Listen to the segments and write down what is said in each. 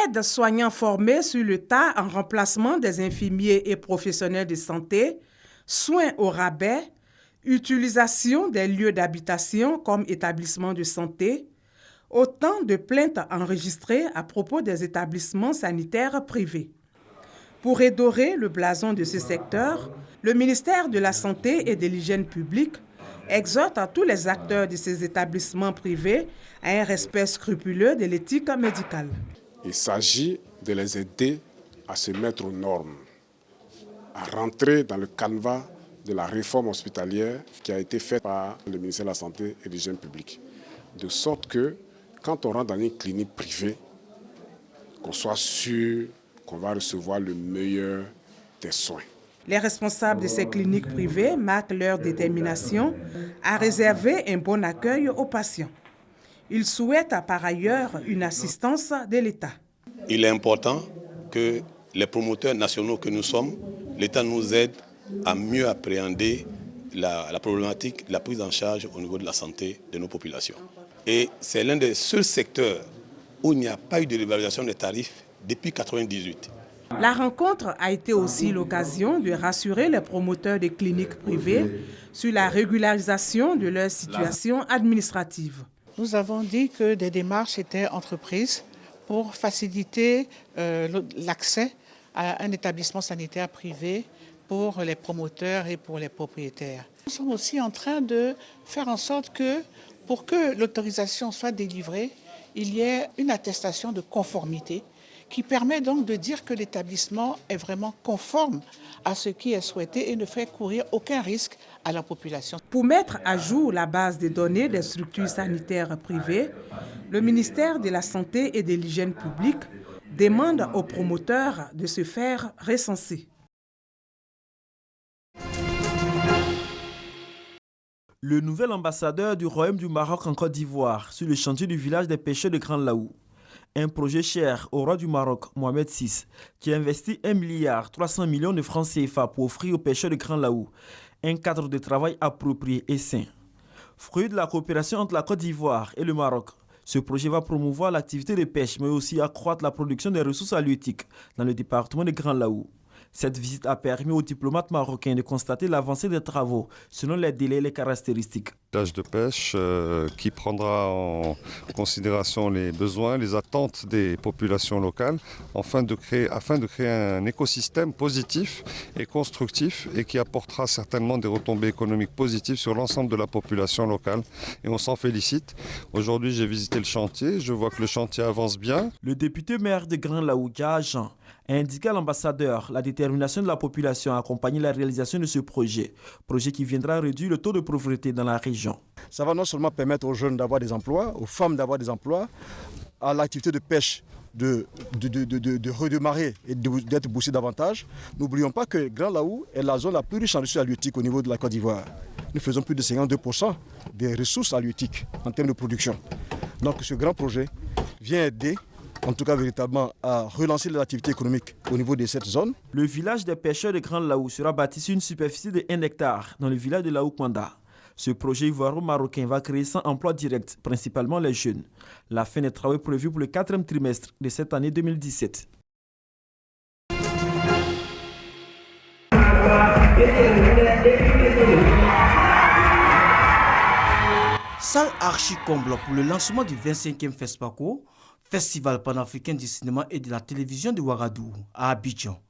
Aides-soignants formés sur le tas en remplacement des infirmiers et professionnels de santé, soins au rabais, utilisation des lieux d'habitation comme établissements de santé, autant de plaintes enregistrées à propos des établissements sanitaires privés. Pour redorer le blason de ce secteur, le ministère de la Santé et de l'Hygiène publique exhorte à tous les acteurs de ces établissements privés à un respect scrupuleux de l'éthique médicale. Il s'agit de les aider à se mettre aux normes, à rentrer dans le canevas de la réforme hospitalière qui a été faite par le ministère de la Santé et de l'Hygiène publique. De sorte que quand on rentre dans une clinique privée, qu'on soit sûr qu'on va recevoir le meilleur des soins. Les responsables de ces cliniques privées marquent leur détermination à réserver un bon accueil aux patients. Ils souhaitent par ailleurs une assistance de l'État. Il est important que les promoteurs nationaux que nous sommes, l'État nous aide à mieux appréhender la problématique de la prise en charge au niveau de la santé de nos populations. Et c'est l'un des seuls secteurs où il n'y a pas eu de réévaluation des tarifs depuis 1998. La rencontre a été aussi l'occasion de rassurer les promoteurs des cliniques privées sur la régularisation de leur situation administrative. Nous avons dit que des démarches étaient entreprises pour faciliter l'accès à un établissement sanitaire privé pour les promoteurs et pour les propriétaires. Nous sommes aussi en train de faire en sorte que, pour que l'autorisation soit délivrée, il y ait une attestation de conformité qui permet donc de dire que l'établissement est vraiment conforme à ce qui est souhaité et ne fait courir aucun risque à la population. Pour mettre à jour la base des données des structures sanitaires privées, le ministère de la Santé et de l'Hygiène publique demande aux promoteurs de se faire recenser. Le nouvel ambassadeur du Royaume du Maroc en Côte d'Ivoire sur le chantier du village des pêcheurs de Grand Laou. Un projet cher au roi du Maroc, Mohamed VI, qui a investi 1,3 milliard de francs CFA pour offrir aux pêcheurs de Grand Laou un cadre de travail approprié et sain. Fruit de la coopération entre la Côte d'Ivoire et le Maroc, ce projet va promouvoir l'activité de pêche, mais aussi accroître la production des ressources halieutiques dans le département de Grand Laou. Cette visite a permis aux diplomates marocains de constater l'avancée des travaux selon les délais et les caractéristiques. Village de pêche qui prendra en considération les besoins, les attentes des populations locales afin de créer un écosystème positif et constructif et qui apportera certainement des retombées économiques positives sur l'ensemble de la population locale. Et on s'en félicite. Aujourd'hui, j'ai visité le chantier, je vois que le chantier avance bien. Le député maire de Grand Laou, Jean, a indiqué à l'ambassadeur la détermination de la population à accompagner la réalisation de ce projet qui viendra réduire le taux de pauvreté dans la région. Ça va non seulement permettre aux jeunes d'avoir des emplois, aux femmes d'avoir des emplois, à l'activité de pêche de redémarrer et d'être boostée davantage. N'oublions pas que Grand Laou est la zone la plus riche en ressources halieutiques au niveau de la Côte d'Ivoire. Nous faisons plus de 52% des ressources halieutiques en termes de production. Donc ce grand projet vient aider en tout cas véritablement à relancer les activités économiques au niveau de cette zone. Le village des pêcheurs de Grand Laou sera bâti sur une superficie de 1 hectare dans le village de Laou-Kwanda. Ce projet ivoiro-marocain va créer 100 emplois directs, principalement les jeunes. La fin des travaux est prévue pour le 4e trimestre de cette année 2017. Salle archi-comble pour le lancement du 25e FESPACO, Festival panafricain du cinéma et de la télévision de Ouagadougou, à Abidjan.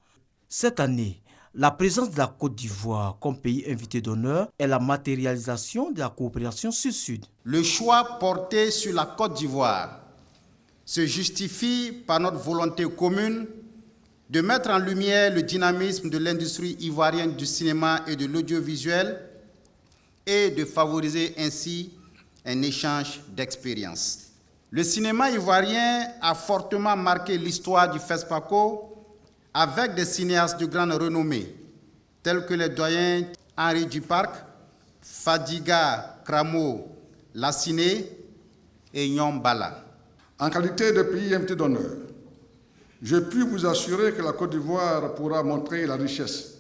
Cette année, la présence de la Côte d'Ivoire comme pays invité d'honneur est la matérialisation de la coopération sud-sud. Le choix porté sur la Côte d'Ivoire se justifie par notre volonté commune de mettre en lumière le dynamisme de l'industrie ivoirienne du cinéma et de l'audiovisuel et de favoriser ainsi un échange d'expériences. Le cinéma ivoirien a fortement marqué l'histoire du FESPACO avec des cinéastes de grande renommée, tels que les doyens Henri Duparc, Fadiga Kramo Lassiné et Nyom Bala. En qualité de pays invité d'honneur, je puis vous assurer que la Côte d'Ivoire pourra montrer la richesse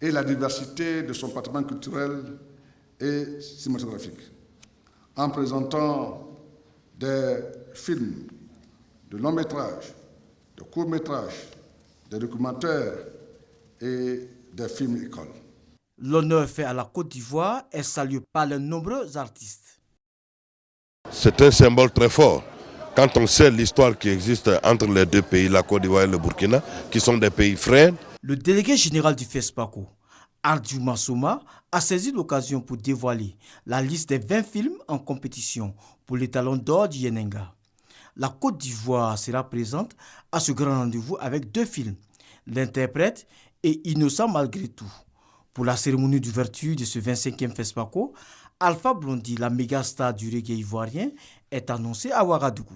et la diversité de son patrimoine culturel et cinématographique en présentant des films de long métrage, de courts-métrages, des documentaires et des films écoles. L'honneur fait à la Côte d'Ivoire est salué par les nombreux artistes. C'est un symbole très fort. Quand on sait l'histoire qui existe entre les deux pays, la Côte d'Ivoire et le Burkina, qui sont des pays frères. Le délégué général du FESPACO, Ardiouma Souma, a saisi l'occasion pour dévoiler la liste des 20 films en compétition pour l'étalon d'or du Yenenga. La Côte d'Ivoire sera présente à ce grand rendez-vous avec 2 films, L'interprète et Innocent malgré tout. Pour la cérémonie d'ouverture de ce 25e FESPACO, Alpha Blondy, la méga star du reggae ivoirien, est annoncé à Ouagadougou.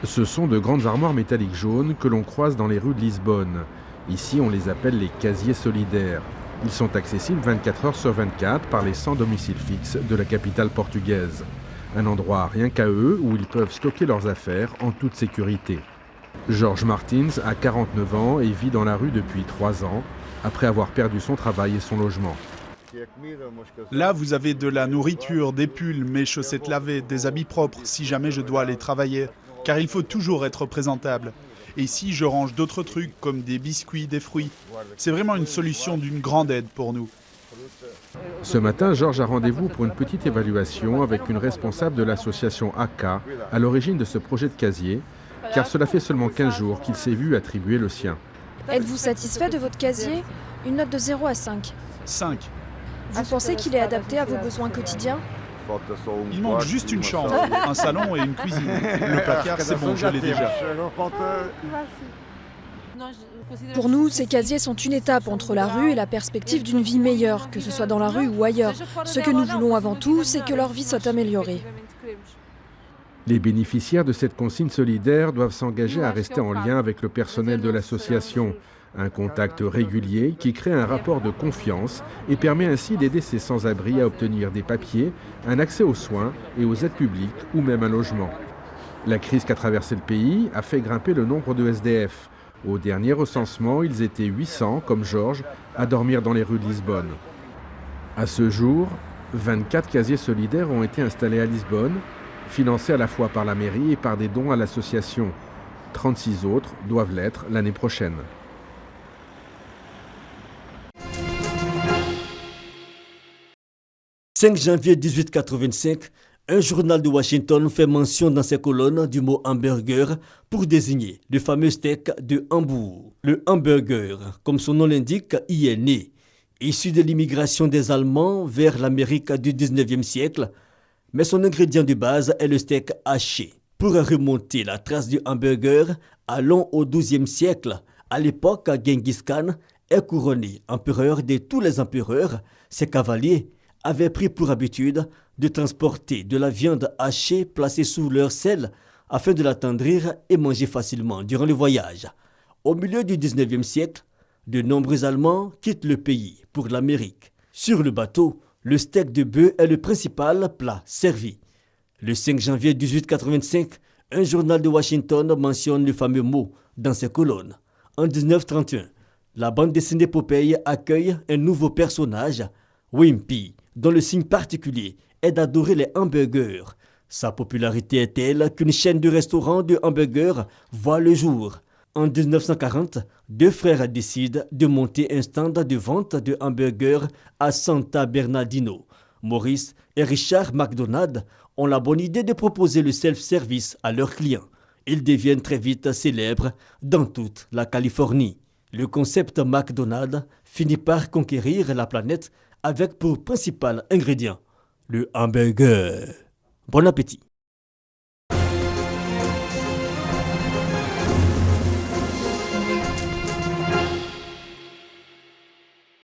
Ce sont de grandes armoires métalliques jaunes que l'on croise dans les rues de Lisbonne. Ici, on les appelle les casiers solidaires. Ils sont accessibles 24 heures sur 24 par les 100 domiciles fixes de la capitale portugaise. Un endroit rien qu'à eux où ils peuvent stocker leurs affaires en toute sécurité. Georges Martins a 49 ans et vit dans la rue depuis 3 ans, après avoir perdu son travail et son logement. Là, vous avez de la nourriture, des pulls, mes chaussettes lavées, des habits propres si jamais je dois aller travailler, car il faut toujours être présentable. Et ici, je range d'autres trucs comme des biscuits, des fruits. C'est vraiment une solution d'une grande aide pour nous. Ce matin, Georges a rendez-vous pour une petite évaluation avec une responsable de l'association AK à l'origine de ce projet de casier, car cela fait seulement 15 jours qu'il s'est vu attribuer le sien. Êtes-vous satisfait de votre casier? Une note de 0 à 5. 5. Vous pensez qu'il est adapté à vos besoins quotidiens? Il manque juste une chambre, un salon et une cuisine. Le placard, c'est bon, je l'ai déjà. Pour nous, ces casiers sont une étape entre la rue et la perspective d'une vie meilleure, que ce soit dans la rue ou ailleurs. Ce que nous voulons avant tout, c'est que leur vie soit améliorée. Les bénéficiaires de cette consigne solidaire doivent s'engager à rester en lien avec le personnel de l'association. Un contact régulier qui crée un rapport de confiance et permet ainsi d'aider ces sans-abri à obtenir des papiers, un accès aux soins et aux aides publiques ou même un logement. La crise qu'a traversé le pays a fait grimper le nombre de SDF. Au dernier recensement, ils étaient 800, comme Georges, à dormir dans les rues de Lisbonne. À ce jour, 24 casiers solidaires ont été installés à Lisbonne, financés à la fois par la mairie et par des dons à l'association. 36 autres doivent l'être l'année prochaine. « 5 janvier 1885, un journal de Washington fait mention dans ses colonnes du mot hamburger pour désigner le fameux steak de Hambourg. Le hamburger, comme son nom l'indique, y est né. Issu de l'immigration des Allemands vers l'Amérique du 19e siècle, mais son ingrédient de base est le steak haché. Pour remonter la trace du hamburger, allons au XIIe siècle. À l'époque, Genghis Khan est couronné empereur de tous les empereurs. Ses cavaliers avaient pris pour habitude de transporter de la viande hachée placée sous leur selle afin de l'attendrir et manger facilement durant le voyage. Au milieu du 19e siècle, de nombreux Allemands quittent le pays pour l'Amérique. Sur le bateau, le steak de bœuf est le principal plat servi. Le 5 janvier 1885, un journal de Washington mentionne le fameux mot dans ses colonnes. En 1931, la bande dessinée Popeye accueille un nouveau personnage, Wimpy, dont le signe particulier est d'adorer les hamburgers. Sa popularité est telle qu'une chaîne de restaurants de hamburgers voit le jour. En 1940, 2 frères décident de monter un stand de vente de hamburgers à Santa Bernardino. Maurice et Richard McDonald ont la bonne idée de proposer le self-service à leurs clients. Ils deviennent très vite célèbres dans toute la Californie. Le concept McDonald's finit par conquérir la planète avec pour principal ingrédient le hamburger. Bon appétit!